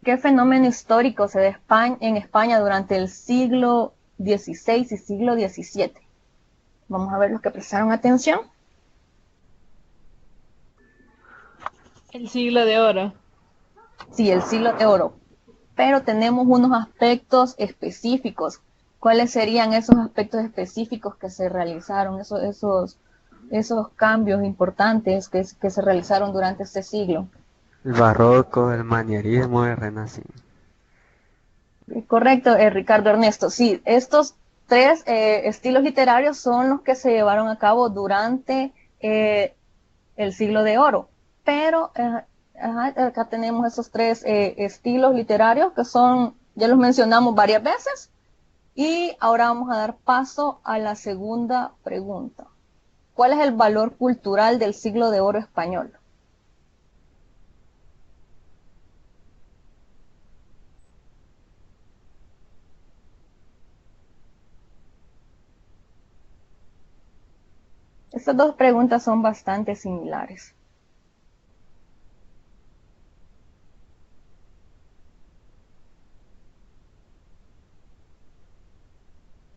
S1: ¿Qué fenómeno histórico se da en España durante el siglo XVI y siglo XVII? Vamos a ver los que prestaron atención.
S2: El siglo de oro.
S1: Sí, el siglo de oro. Pero tenemos unos aspectos específicos. ¿Cuáles serían esos aspectos específicos que se realizaron, esos cambios importantes que se realizaron durante este siglo?
S5: El barroco, el manierismo, el renacimiento.
S1: Correcto, Ricardo Ernesto. Sí, estos tres estilos literarios son los que se llevaron a cabo durante el siglo de oro. Pero acá tenemos esos tres estilos literarios que son, ya los mencionamos varias veces. Y ahora vamos a dar paso a la segunda pregunta. ¿Cuál es el valor cultural del siglo de oro español? Estas dos preguntas son bastante similares.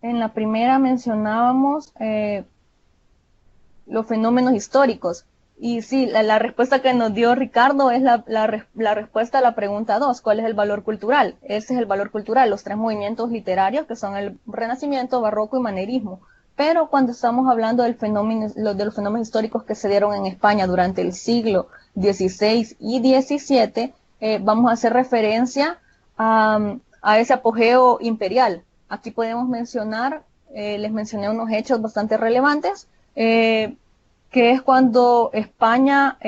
S1: En la primera mencionábamos los fenómenos históricos. Y sí, la respuesta que nos dio Ricardo es la respuesta a la pregunta 2. ¿Cuál es el valor cultural? Ese es el valor cultural, los tres movimientos literarios que son el Renacimiento, Barroco y Manierismo. Pero cuando estamos hablando de los fenómenos históricos que se dieron en España durante el siglo XVI y XVII, vamos a hacer referencia a ese apogeo imperial. Aquí podemos mencionar, les mencioné unos hechos bastante relevantes, que es cuando España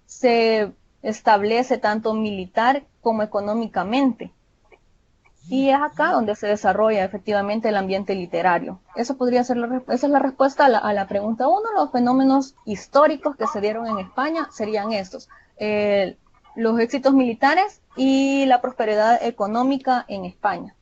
S1: se establece tanto militar como económicamente. Y es acá donde se desarrolla efectivamente el ambiente literario. Eso podría ser esa es la respuesta a la pregunta 1. Los fenómenos históricos que se dieron en España serían estos. Los éxitos militares y la prosperidad económica en España.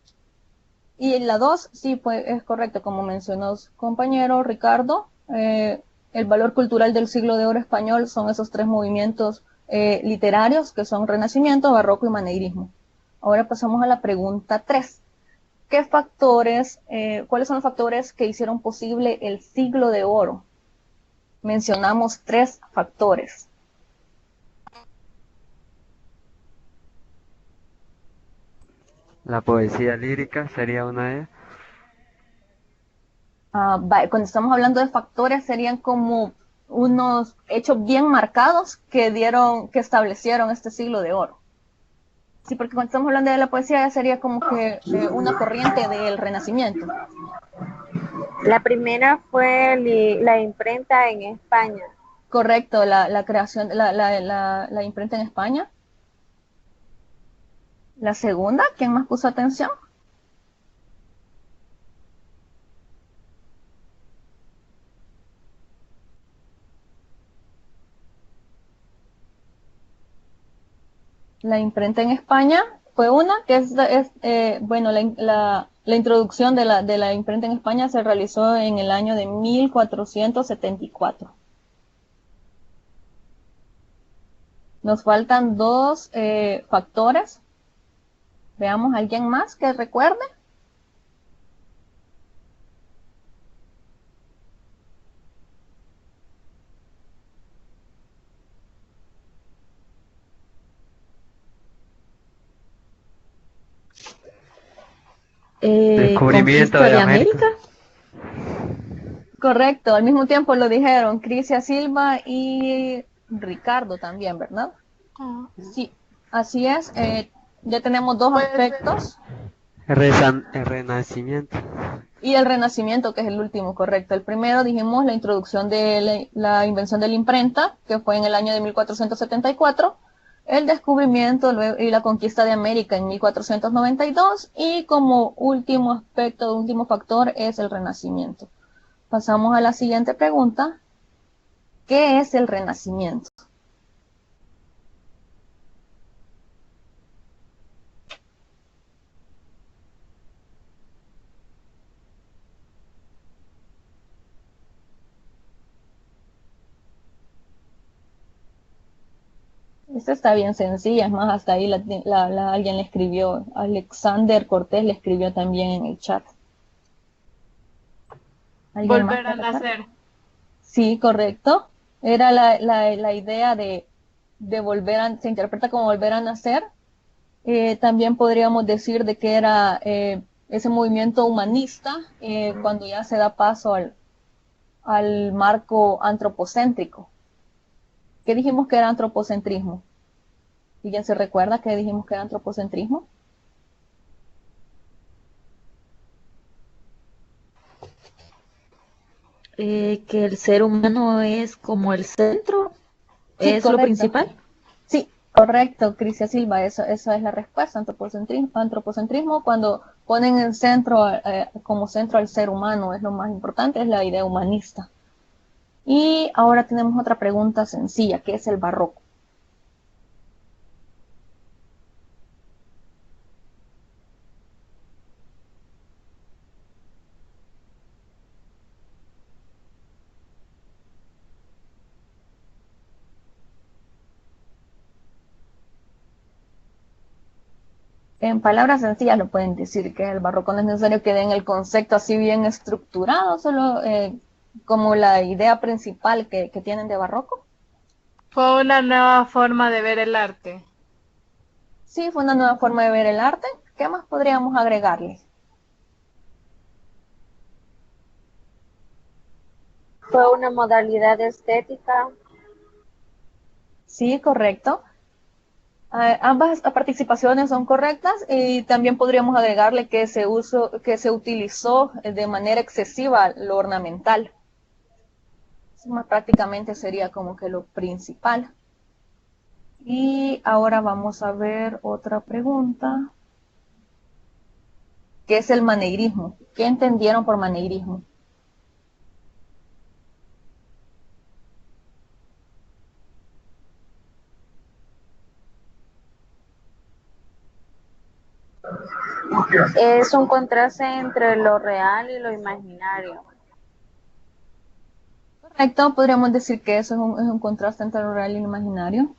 S1: Y la 2, sí, pues es correcto, como mencionó su compañero Ricardo, el valor cultural del siglo de oro español son esos tres movimientos literarios que son Renacimiento, Barroco y Manierismo. Ahora pasamos a la pregunta 3. ¿Cuáles son los factores que hicieron posible el siglo de oro? Mencionamos 3 factores.
S5: La poesía lírica sería una de ellas.
S1: Cuando estamos hablando de factores serían como unos hechos bien marcados que establecieron este siglo de oro. Sí, porque cuando estamos hablando de la poesía sería como que una corriente del Renacimiento.
S3: La primera fue la imprenta en España.
S1: Correcto, la creación, la imprenta en España. La segunda, ¿quién más puso atención? La imprenta en España fue una, que la introducción de la imprenta en España se realizó en el año de 1474. Nos faltan 2 factores. Veamos, ¿alguien más que recuerde?
S5: Descubrimiento
S6: Conquista
S5: de
S6: de
S5: América.
S1: Correcto, al mismo tiempo lo dijeron Crisia Silva y Ricardo también, ¿verdad? Sí, así es. Ya tenemos 2 aspectos.
S5: El Renacimiento.
S1: Y el Renacimiento, que es el último, correcto. El primero, dijimos, la introducción de la invención de la imprenta, que fue en el año de 1474. El descubrimiento y la conquista de América en 1492. Y como último aspecto, último factor, es el Renacimiento. Pasamos a la siguiente pregunta. ¿Qué es el Renacimiento? Esta está bien sencilla, es más, hasta ahí alguien le escribió, Alexander Cortés le escribió también en el chat. ¿Alguien más
S2: Volver
S1: que
S2: a
S1: recuerde?
S2: nacer.
S1: Sí, correcto. Era la idea de se interpreta como volver a nacer. También podríamos decir de que era ese movimiento humanista cuando ya se da paso al marco antropocéntrico. ¿Qué dijimos que era antropocentrismo? ¿Y ya se recuerda que dijimos que era antropocentrismo?
S6: Que el ser humano es como el centro,
S1: Sí,
S6: es lo
S1: correcto.
S6: principal.
S1: Sí, correcto, Crisia Silva, esa es la respuesta, antropocentrismo cuando ponen el centro, como centro al ser humano, es lo más importante, es la idea humanista. Y ahora tenemos otra pregunta sencilla, ¿qué es el barroco? En palabras sencillas lo pueden decir que el barroco no es necesario que den el concepto así bien estructurado, solo como la idea principal que tienen de barroco.
S2: Fue una nueva forma de ver el arte.
S1: Sí, fue una nueva forma de ver el arte. ¿Qué más podríamos agregarle?
S3: Fue una modalidad estética.
S1: Sí, correcto. Ambas participaciones son correctas y también podríamos agregarle que que se utilizó de manera excesiva lo ornamental. Eso más prácticamente sería como que lo principal. Y ahora vamos a ver otra pregunta. ¿Qué es el maneirismo? ¿Qué entendieron por maneirismo?
S3: Es un contraste entre lo real y lo imaginario.
S1: Correcto, podríamos decir que eso es un contraste entre lo real y lo imaginario.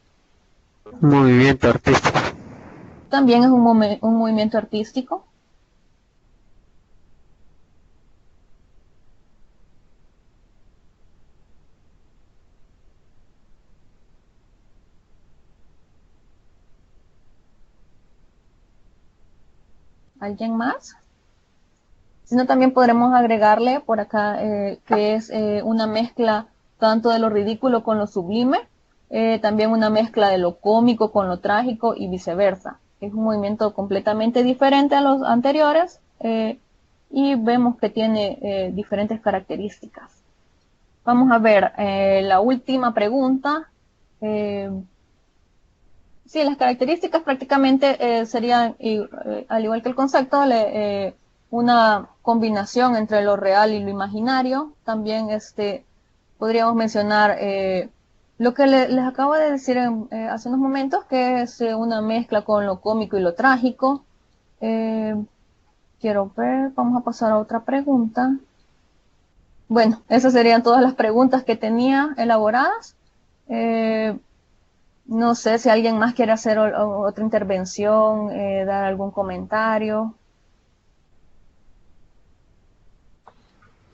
S5: Movimiento artístico.
S1: También es un movimiento artístico. ¿Alguien más? Sino también podremos agregarle por acá que es una mezcla tanto de lo ridículo con lo sublime, también una mezcla de lo cómico con lo trágico y viceversa. Es un movimiento completamente diferente a los anteriores y vemos que tiene diferentes características. Vamos a ver la última pregunta. Sí, las características prácticamente serían, al igual que el concepto, una combinación entre lo real y lo imaginario. También podríamos mencionar lo que les acabo de decir hace unos momentos, que es una mezcla con lo cómico y lo trágico. Eh, quiero ver, vamos a pasar a otra pregunta. Bueno, esas serían todas las preguntas que tenía elaboradas. Eh, no sé si alguien más quiere hacer otra intervención, dar algún comentario.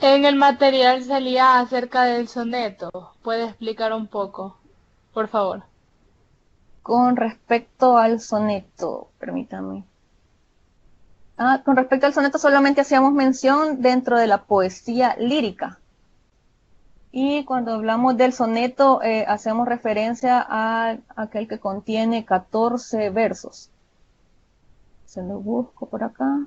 S2: En el material salía acerca del soneto. ¿Puede explicar un poco, por favor?
S1: Con respecto al soneto, permítame. Con respecto al soneto solamente hacíamos mención dentro de la poesía lírica. Y cuando hablamos del soneto hacemos referencia a aquel que contiene 14 versos. Se lo busco por acá.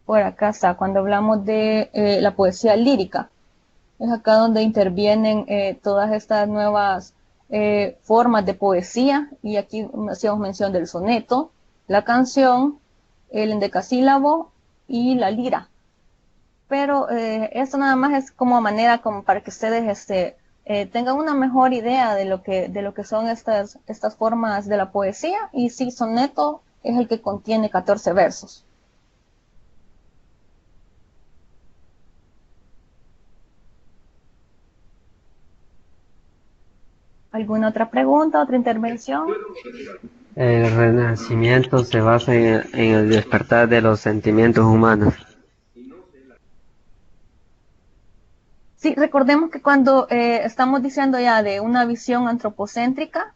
S1: Por acá está, cuando hablamos de la poesía lírica. Es acá donde intervienen todas estas nuevas formas de poesía, y aquí hacíamos mención del soneto, la canción, el endecasílabo y la lira. Pero esto nada más es como manera como para que ustedes tengan una mejor idea de lo que son estas formas de la poesía. Y sí, soneto es el que contiene 14 versos. ¿Alguna otra pregunta, otra intervención?
S5: El Renacimiento se basa en el despertar de los sentimientos humanos.
S1: Sí, recordemos que cuando estamos diciendo ya de una visión antropocéntrica,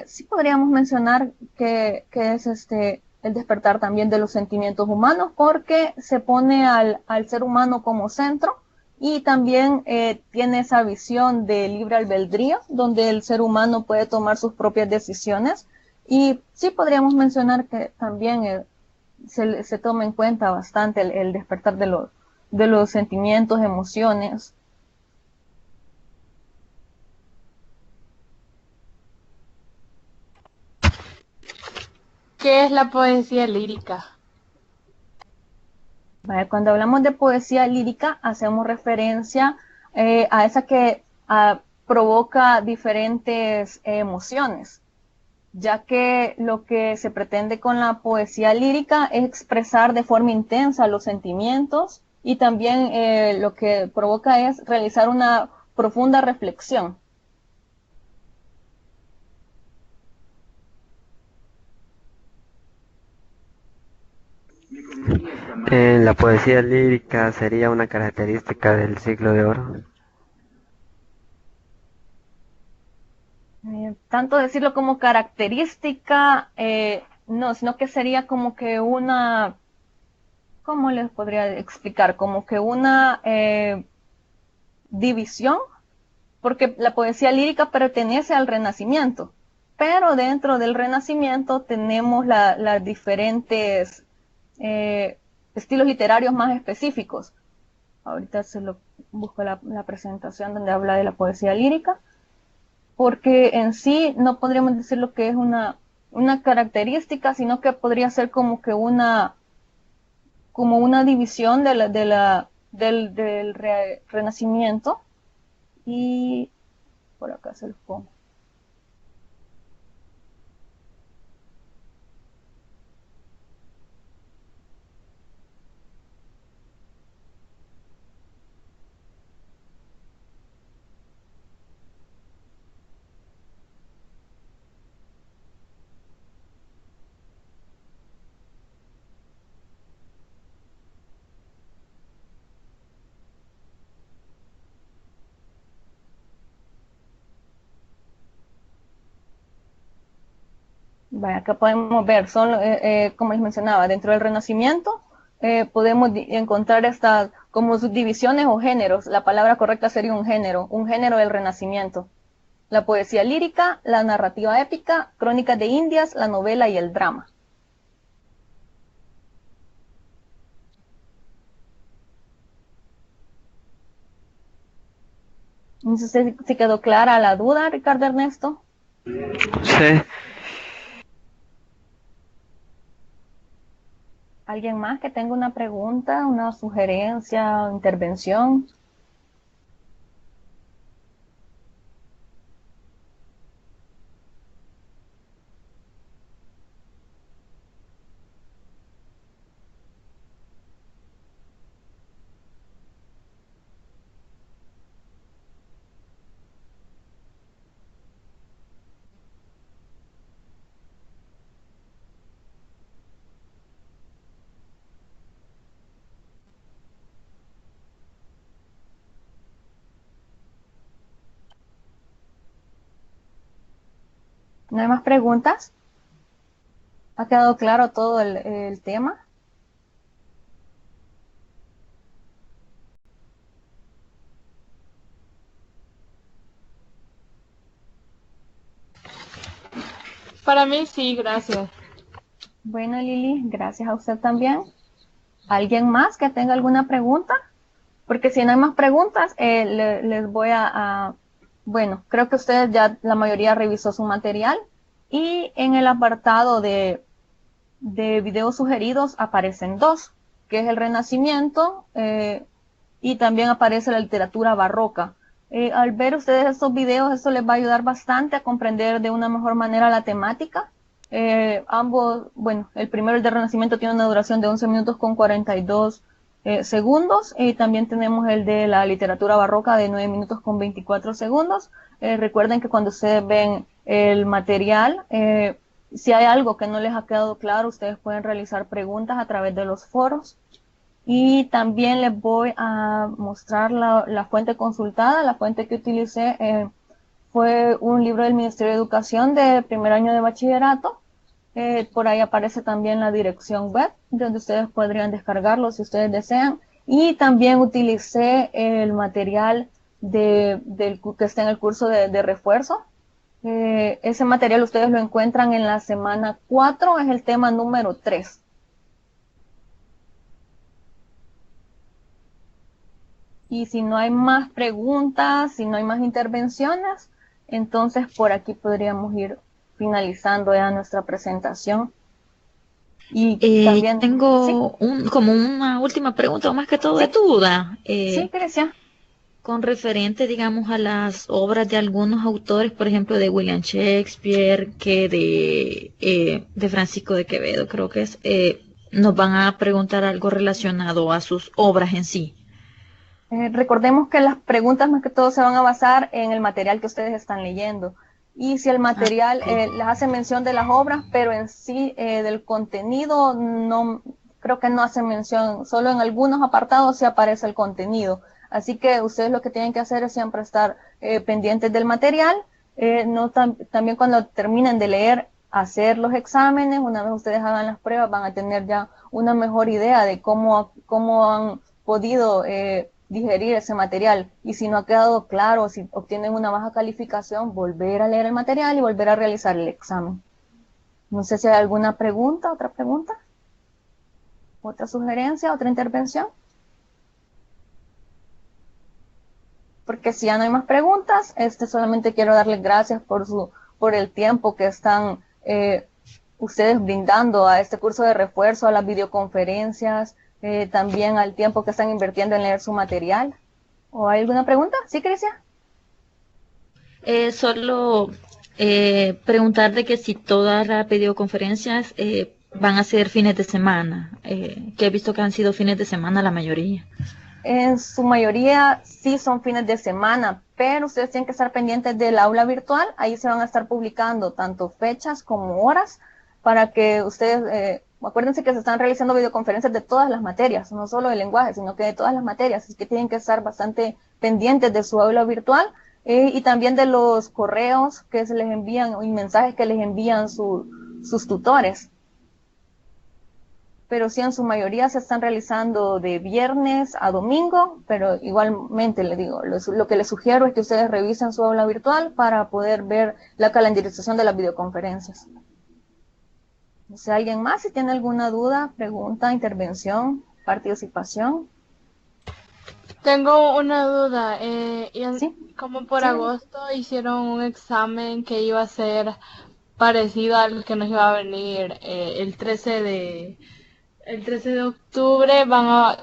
S1: sí podríamos mencionar que es el despertar también de los sentimientos humanos, porque se pone al ser humano como centro y también tiene esa visión de libre albedrío, donde el ser humano puede tomar sus propias decisiones. Y sí podríamos mencionar que también se toma en cuenta bastante el despertar de los sentimientos, emociones.
S2: ¿Qué es la poesía lírica?
S1: Cuando hablamos de poesía lírica, hacemos referencia a esa que provoca diferentes emociones, ya que lo que se pretende con la poesía lírica es expresar de forma intensa los sentimientos, y también lo que provoca es realizar una profunda reflexión.
S5: La poesía lírica sería una característica del siglo de oro.
S1: Tanto decirlo como característica, no, sino que sería como que una, ¿cómo les podría explicar? Como que una división, porque la poesía lírica pertenece al Renacimiento, pero dentro del Renacimiento tenemos las diferentes estilos literarios más específicos. Ahorita se lo busco la presentación donde habla de la poesía lírica, porque en sí no podríamos decir lo que es una característica, sino que podría ser como que una división del Renacimiento. Y por acá se los pongo. Vaya, acá podemos ver, como les mencionaba, dentro del Renacimiento podemos encontrar estas como subdivisiones o géneros. La palabra correcta sería un género del Renacimiento. La poesía lírica, la narrativa épica, crónicas de Indias, la novela y el drama. No sé si quedó clara la duda, Ricardo Ernesto.
S5: Sí.
S1: ¿Alguien más que tenga una pregunta, una sugerencia, intervención? ¿No hay más preguntas? ¿Ha quedado claro todo el tema?
S2: Para mí sí, gracias.
S1: Bueno, Lili, gracias a usted también. ¿Alguien más que tenga alguna pregunta? Porque si no hay más preguntas, les voy bueno, creo que ustedes ya la mayoría revisó su material, y en el apartado de videos sugeridos aparecen dos, que es el Renacimiento, y también aparece la literatura barroca. Al ver ustedes estos videos, esto les va a ayudar bastante a comprender de una mejor manera la temática. Ambos, bueno, el primero, el de Renacimiento, tiene una duración de 11 minutos con 42 segundos, y también tenemos el de la literatura barroca de 9 minutos con 24 segundos. Recuerden que cuando ustedes ven el material, si hay algo que no les ha quedado claro, ustedes pueden realizar preguntas a través de los foros. Y también les voy a mostrar la fuente consultada. La fuente que utilicé fue un libro del Ministerio de Educación de primer año de bachillerato. Por ahí aparece también la dirección web, donde ustedes podrían descargarlo si ustedes desean. Y también utilicé el material que está en el curso de refuerzo. Ese material ustedes lo encuentran en la semana 4, es el tema número 3. Y si no hay más preguntas, si no hay más intervenciones, entonces por aquí podríamos ir finalizando ya nuestra presentación. Y también
S6: Tengo como una última pregunta, o más que todo de duda.
S1: sí, Grecia.
S6: Con referente, digamos, a las obras de algunos autores, por ejemplo, de William Shakespeare, que de Francisco de Quevedo, creo que es, nos van a preguntar algo relacionado a sus obras en sí.
S1: Recordemos que las preguntas más que todo se van a basar en el material que ustedes están leyendo. Y si el material les hace mención de las obras, pero en sí del contenido, no creo que no hace mención, solo en algunos apartados sí aparece el contenido. Así que ustedes lo que tienen que hacer es siempre estar pendientes del material. También cuando terminen de leer, hacer los exámenes. Una vez ustedes hagan las pruebas, van a tener ya una mejor idea de cómo han podido digerir ese material, y si no ha quedado claro, si obtienen una baja calificación, volver a leer el material y volver a realizar el examen. No sé si hay alguna pregunta, otra sugerencia, otra intervención. Porque si ya no hay más preguntas, solamente quiero darles gracias por el tiempo que están ustedes brindando a este curso de refuerzo, a las videoconferencias, también al tiempo que están invirtiendo en leer su material. ¿O hay alguna pregunta? ¿Sí, Cristian?
S6: Solo preguntar de que si todas las videoconferencias van a ser fines de semana, que he visto que han sido fines de semana la mayoría.
S1: En su mayoría sí son fines de semana, pero ustedes tienen que estar pendientes del aula virtual. Ahí se van a estar publicando tanto fechas como horas para que ustedes, acuérdense que se están realizando videoconferencias de todas las materias, no solo de lenguaje, sino que de todas las materias, así que tienen que estar bastante pendientes de su aula virtual y también de los correos que se les envían y mensajes que les envían sus tutores. Pero sí, en su mayoría se están realizando de viernes a domingo, pero igualmente les digo, lo que les sugiero es que ustedes revisen su aula virtual para poder ver la calendarización de las videoconferencias. No sé, ¿alguien más si tiene alguna duda, pregunta, intervención, participación?
S2: Tengo una duda.
S1: ¿Sí?
S2: Como por
S1: Sí.
S2: agosto hicieron un examen que iba a ser parecido al que nos iba a venir el 13 de octubre,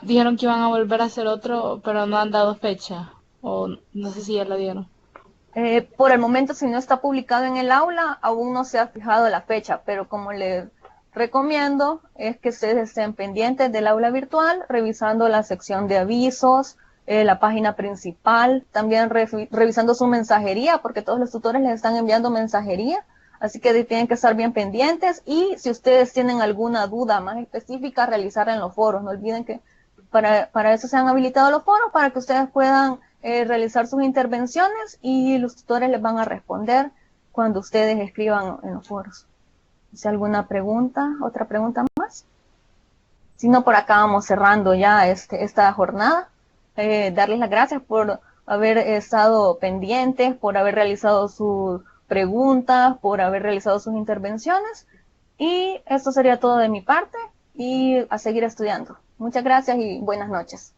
S2: dijeron que iban a volver a hacer otro, pero no han dado fecha. O no sé si ya la dieron.
S1: Por el momento, si no está publicado en el aula, aún no se ha fijado la fecha, pero como les recomiendo es que ustedes estén pendientes del aula virtual, revisando la sección de avisos, la página principal, también revisando su mensajería, porque todos los tutores les están enviando mensajería, así que tienen que estar bien pendientes. Y si ustedes tienen alguna duda más específica, realizarla en los foros. No olviden que para eso se han habilitado los foros, para que ustedes puedan realizar sus intervenciones y los tutores les van a responder cuando ustedes escriban en los foros. ¿Si hay alguna pregunta, otra pregunta más? Si no, por acá vamos cerrando ya esta jornada. Darles las gracias por haber estado pendientes, por haber realizado sus preguntas, por haber realizado sus intervenciones. Y esto sería todo de mi parte y a seguir estudiando. Muchas gracias y buenas noches.